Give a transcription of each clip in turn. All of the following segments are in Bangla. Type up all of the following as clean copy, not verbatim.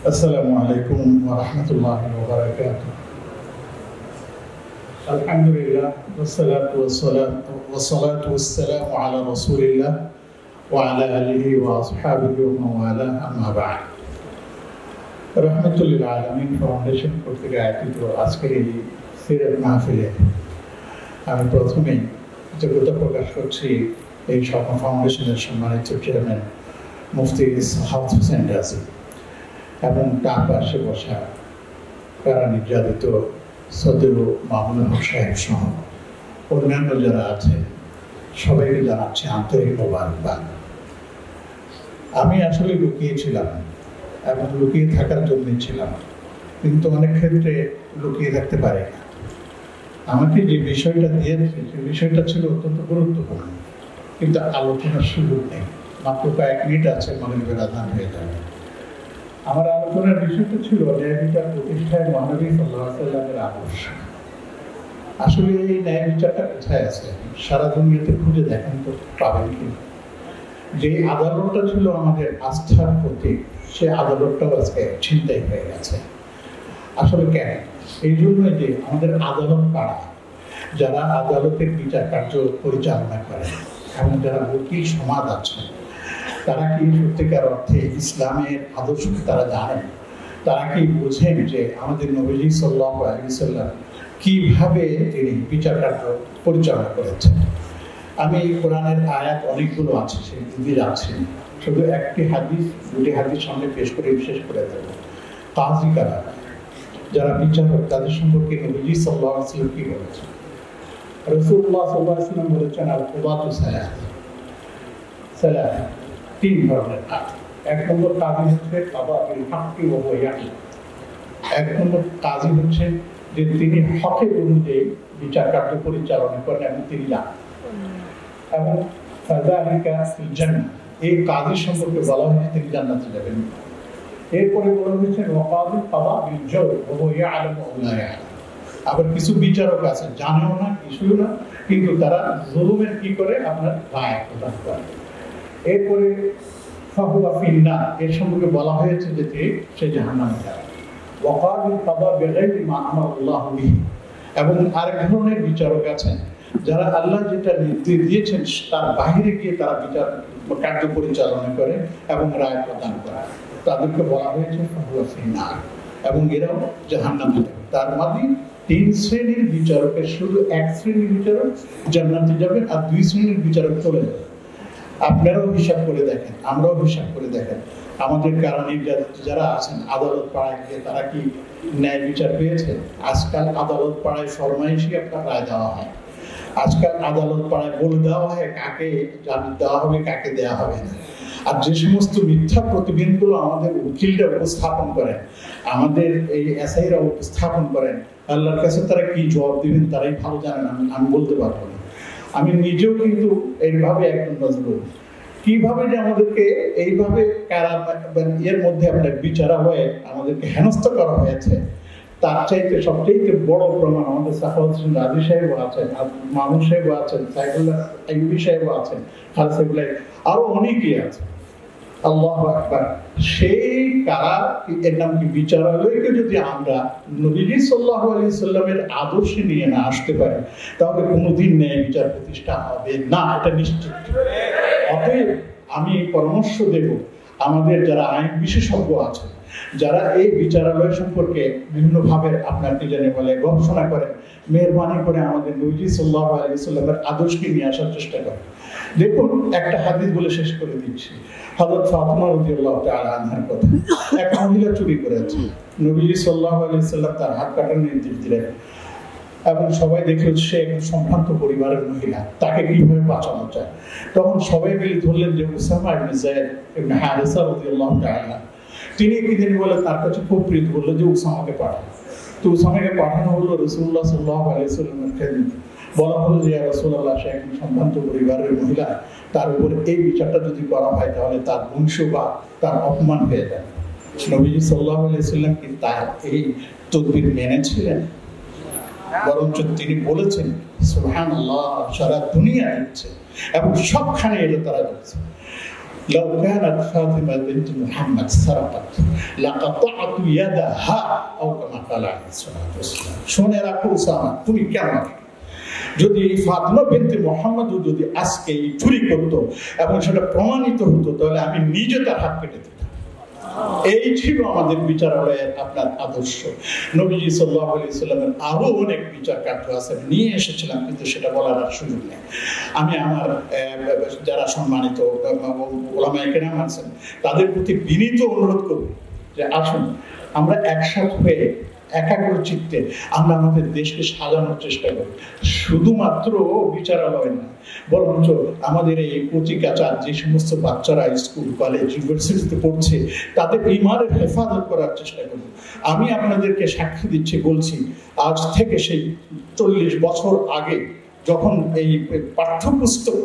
السلام عليكم ورحمة الله وبركاته. الحمد لله والصلاة والسلام على رسول الله وعلى آله وأصحابه ومن والاه أما بعد. রহমতুল আলামিন ফাউন্ডেশন কর্তৃক আয়োজিত আজকের এই সিরাত মাহফিলে আমি প্রথমেই কৃতজ্ঞতা প্রকাশ করছি এই স্বপ্ন ফাউন্ডেশনের সম্মানিত চেয়ারম্যান মুফতি ইসহাক হোসেন রাজি এবং তার পাশে বসা কারা নির্যাতিত সদর মামুনুল হক সাহেব সহ অন্যান্য যারা আছেন সবাইকে জানাচ্ছি আন্তরিক মোবারকবাদ। আমি আসলে লুকিয়েছিলাম এবং লুকিয়ে থাকার জন্যই ছিলাম, কিন্তু অনেক ক্ষেত্রে লুকিয়ে থাকতে পারে না। আমাকে যে বিষয়টা দিয়েছে সে বিষয়টা ছিল অত্যন্ত গুরুত্বপূর্ণ, কিন্তু আলোচনার সুযোগ নেই। মাত্র কয়েক মিনিট আছে, মাগরিবের আযান হয়ে যাবে। আমার আলোচনার বিষয়টা ছিল ন্যায় বিচার প্রতিষ্ঠায় মহানবী সাল্লাল্লাহু আলাইহি ওয়াসাল্লামের আদর্শ। আসলে এই ন্যায় বিচারটা কোথায় আছে? সারা দুনিয়াতে খুঁজে দেখেন তো পাবেন কি? যে আদালতটা ছিল আমাদের আস্থার প্রতীক, সে আদালতটাও আজকে ছিনতাই হয়ে গেছে। আসলে কেন? এই জন্যই যে আমাদের আদালত পাড়া যারা আদালতের বিচার কার্য পরিচালনা করে এবং যারা উকিল সমাজ আছে, তারা কি সত্যিকার অর্থে ইসলামের আদর্শ তারা জানেন? তারা কি বোঝেন যে আমাদের নবীজি সাল্লাল্লাহু আলাইহি ওয়াসাল্লাম কিভাবে তিনি বিচার কার্য পরিচালনা করেছেন? আমি কোরআনের আয়াত অনেকগুলো আছে, সেই দিকে যাচ্ছি, শুধু একটি হাদিস দুটি হাদিস সামনে পেশ করে বিশেষ করে দেব। কাজী কারা, যারা বিচারক, তাদের সম্পর্কে নবীজি সাল্লাল্লাহু আলাইহি ওয়াসাল্লাম কি বলেছেন? রাসূলুল্লাহ সাল্লাল্লাহু আলাইহি ওয়াসাল্লাম বলেছেন আল কুদাতু সালাত, তিন ধরনের কাজ। এক নম্বর কাজী হচ্ছে কাদা বিল হাক্কি ওয়া হুয়া ইয়াকিন। এক নম্বর কাজী হচ্ছেন যে তিনি হকের অনুযায়ী বিচার কার্য পরিচালনা করেন এবং তিনি জানেন। এবং ফাযালিকা ফিল জান্নাহ, এই কাজী সম্পর্কে বলা হয়েছে তিনি জান্নাতে যাবেন। এরপরে বলা হয়েছে ওয়াকাদি কাদা বিল জাওর ওয়া হুয়া ইয়ালামু ওয়া লা ইয়ালাম। আবার কিছু বিচারক আছে জানেও না, কিছুই না, কিন্তু তারা জুলুমের কি করে আপনার রায় প্রদান করে। এরপরে ফাহুয়া ফিন্নার, এর সম্পর্কে বলা হয়েছে যে সে জাহান্নামে যাবে। ওয়াকাদি কাদা বিগাইরি মা আমারাল্লাহু বিহি, এবং আরেক ধরনের বিচারক আছেন যারা আল্লাহ যেটা নির্দেশ দিয়েছেন তার বাইরে গিয়ে তারা বিচার কার্য পরিচালনা করে এবং রায় প্রদান করে, তাদেরকে বলা হয়েছে ফাহুয়া ফিন্নার, এবং এরাও জাহান্নামে যাবে। তার মানে তিন শ্রেণীর বিচারকের শুধু এক শ্রেণীর বিচারক জান্নাতে যাবেন আর দুই শ্রেণীর বিচারক চলে যাবে। আপনারাও হিসাব করে দেখেন, আমরাও হিসাব করে দেখেন, আমাদের কারণে যারা আছেন আদালত পাড়ায় গিয়ে তারা কি ন্যায় বিচার পেয়েছে? আজকাল আদালত পাড়ায় ফরমাইশি আপনার রায় দেওয়া হয়। আজকাল আদালত পাড়ায় বলে দেওয়া হয় কাকে দেওয়া হবে, কাকে দেওয়া হবে না। আর যে সমস্ত মিথ্যা প্রতিবেদনগুলো আমাদের উকিলরা উপস্থাপন করেন, আমাদের এই এসআইরা উপস্থাপন করেন, আল্লাহর কাছে তারা কি জবাব দিবেন তারাই ভালো জানেন, আমি বলতে পারবো না। আমি নিজেও কিন্তু এইভাবে একজন মজলুম। কিভাবে যে আমাদেরকে এইভাবে এর মধ্যে আপনার বিচারালয়ে আমাদেরকে হেনস্থা করা হয়েছে, তার চাইতে সবচেয়ে বড় প্রমাণ আমাদের সাখাওয়াত হোসেন রাজি সাহেব আছেন, মামুন সাহেব আছেন, সাইফুল্লাহ আইয়ুবী সাহেব আছেন, খালেদ, আরো অনেকেই আছে। আল্লাহু আকবার। সেই কারা, এর নাম কি বিচারালয়কে যদি আমরা নবীজি সাল্লাল্লাহু আলাইহি ওয়াসাল্লামের আদর্শে নিয়ে না আসতে পারি, তাহলে কোনোদিন ন্যায় বিচার প্রতিষ্ঠা হবে না, এটা নিশ্চিত। অতএব আমি পরামর্শ দেব আমাদের যারা আইন বিশেষজ্ঞ আছেন, যারা এই বিচারালয় সম্পর্কে বিভিন্নভাবে আপনাকে জানে বলে গবেষণা করেন, মেহরবানি করে আমাদের নবীজি সাল্লাল্লাহু আলাইহি ওয়াসাল্লামের আদর্শকে নিয়ে আসার চেষ্টা করেন। দেখুন, একটা হাদিস বলে শেষ করে দিচ্ছি। হযরত ফাতিমা রাদিয়াল্লাহু তাআলা আনহার কথা। এক মহিলা চুরি করেছে, নবীজি সাল্লাল্লাহু আলাইহি ওয়াসাল্লাম তার হাত কাটার নির্দেশ দিলেন এবং সবাই দেখল সে একজন সম্ভ্রান্ত পরিবারের মহিলা, তাকে কিভাবে বাঁচানো যায়। তখন সবাই মিলে ধরলেন যে উসামা ইবনে যায়েদ ইবনে হারিসা রাদিয়াল্লাহু তাআলা, তিনি বলে তার কাছে খুব প্রীত, বললো যে উসামাকে পাঠান। তো উসামাকে পাঠানো হলো রাসূলুল্লাহ সাল্লাল্লাহু আলাইহি ওয়াসাল্লামের খেদমতে। বলা হলো যে ইয়া রাসূলুল্লাহ, সে একজন সম্ভ্রান্ত পরিবারের মহিলা, তার উপর এই বিচারটা যদি করা হয় তাহলে তার বংশ বা তার অপমান হয়ে যায়। নবীজি সাল্লাল্লাহু আলাইহি ওয়াসাল্লাম কি তার এই তদবির মেনেছিলেন? বরঞ্চ তিনি বলেছেন সুবহানাল্লাহ, সারা দুনিয়া দেখছে এবং সবখানে এটা তারা দেখছে। লাউ কানাত ফাতিমা বিনত মুহাম্মদ সারাকাত লাকাতাতু ইয়াদাহা আও কামা ক্বালা আলাইহিস সালাতু ওয়াসসালাম। শুনে রাখো উসামা, তুমি কেমন, যদি ফাতিমা বিনতে মুহাম্মদ যদি আজকে চুরি করতো এবং সেটা প্রমাণিত হতো তাহলে আমি নিজে তার হাত কেটে দিতাম। এই ছিল আমাদের বিচারালয়ের আপনার আদর্শ। নবীজি সাল্লাল্লাহু আলাইহি সাল্লামের আরো অনেক বিচার কার্য আছে, নিয়ে এসেছিলাম, কিন্তু সেটা বলার আর সুযোগ নেই। আমি আমার যারা সম্মানিত ওলামায়ে কেরাম আছেন তাদের প্রতি বিনীত অনুরোধ করব যে আসুন আমরা একসাথে হয়ে একাগ্র চিত্তে আমরা আমাদের দেশকে সাজানোর চেষ্টা করি। শুধুমাত্র বিচারালয় না, বরঞ্চ আমাদের এই কচিকাঁচার যে সমস্ত বাচ্চারা স্কুল কলেজ ইউনিভার্সিটিতে পড়ছে তাদের ঈমানের হেফাজত করার চেষ্টা করব। আমি আপনাদেরকে সাক্ষী দিচ্ছি, বলছি আজ থেকে সেই 40 বছর আগে যখন এই পাঠ্যপুস্তক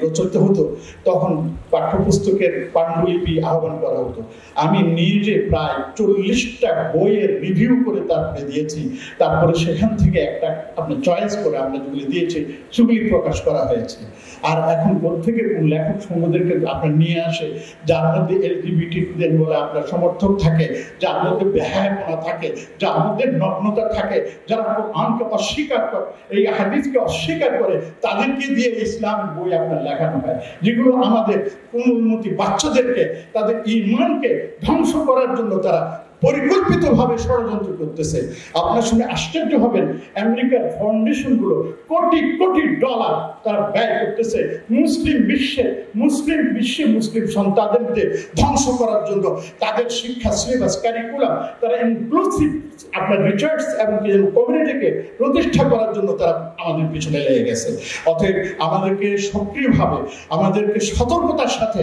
রচিত হতো তখন পাঠ্যপুস্তকের পাণ্ডুলিপি আহ্বান করা হতো। আমি নিজে প্রায় 40টা বইয়ের রিভিউ করে তারপরে দিয়েছি। তারপরে সেখান থেকে একটা আপনি চয়েস করে আমরা যেগুলি দিয়েছি সেগুলি প্রকাশ করা হয়েছে। আর এখন প্রত্যেকের লেখক সংঘদেরকে আপনার নিয়ে আসে যার মধ্যে এলজিবিটিদের বলে আপনার সমর্থক থাকে, যার মধ্যে বেহায়াপনা থাকে, যার মধ্যে নগ্নতা থাকে, যারা কোরআনকে অস্বীকার করে, এই হাদিসকে অস্বীকার করে, তাদেরকে দিয়ে ইসলামের বই আপনার লেখানো হয়, যেগুলো আমাদের কোমলমতি বাচ্চাদেরকে তাদের ঈমানকে ধ্বংস করার জন্য তারা পরিকল্পিতভাবে ষড়যন্ত্র করতেছে। আপনার শুনে আশ্চর্য হবেন, আমেরিকার ফাউন্ডেশনগুলো কোটি কোটি ডলার তারা ব্যয় করতেছে মুসলিম বিশ্বে মুসলিম সন্তানদের ধ্বংস করার জন্য। তাদের শিক্ষা সিলেবাস কারিকুলাম তারা ইনক্লুসিভ আপনার রিসার্চ এবং কমিউনিটিকে প্রতিষ্ঠা করার জন্য তারা আমাদের পিছনে লেগে গেছে। অতএব আমাদেরকে সক্রিয়ভাবে, আমাদেরকে সতর্কতার সাথে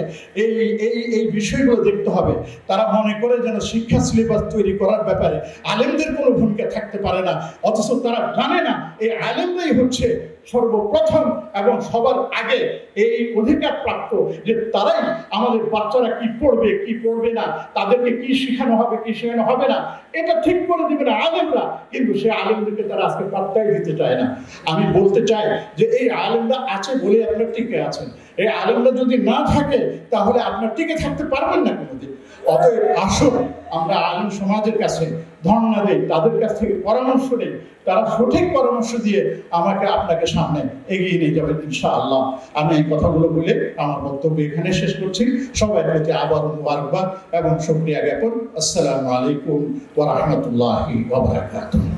এই বিষয়গুলো দেখতে হবে। তারা মনে করে যেন শিক্ষা সিলেবাস তৈরি করার ব্যাপারে আলেমদের কোনো ভূমিকা থাকতে পারে না, অথচ তারা জানে না এই আলেমরাই হচ্ছে সর্বপ্রথম এবং সবার আগে এই অধিকার প্রাপ্ত, যে তারাই আমাদের বাচ্চারা কি পড়বে কি পড়বে না, তাদেরকে কি শেখানো হবে কি শেখানো হবে না, এটা ঠিক করে দিবে না আলেমরা। কিন্তু সে আলেমদেরকে তারা আজকে পাত্তাই দিতে চায় না। আমি বলতে চাই যে এই আলেমরা আছে বলে আপনার টিকে আছেন, এই আলেমরা যদি না থাকে তাহলে আপনার টিকে থাকতে পারবেন না কোনোদিন। অতএব আসুন আমরা আলেম সমাজের কাছে ধর্ণা দেই, তাদের কাছ থেকে পরামর্শ নেই, তারা সঠিক পরামর্শ দিয়ে আমাকে আপনাকে সামনে এগিয়ে নিয়ে যাবেন ইনশাআল্লাহ। আমি এই কথাগুলো বলে আমার বক্তব্য এখানে শেষ করছি। সবাই প্রতি আবার মুবারকবাদ এবং শুকরিয়া জ্ঞাপন। আসসালামু আলাইকুম ওয়া রাহমাতুল্লাহি ওয়া বারাকাতুহু।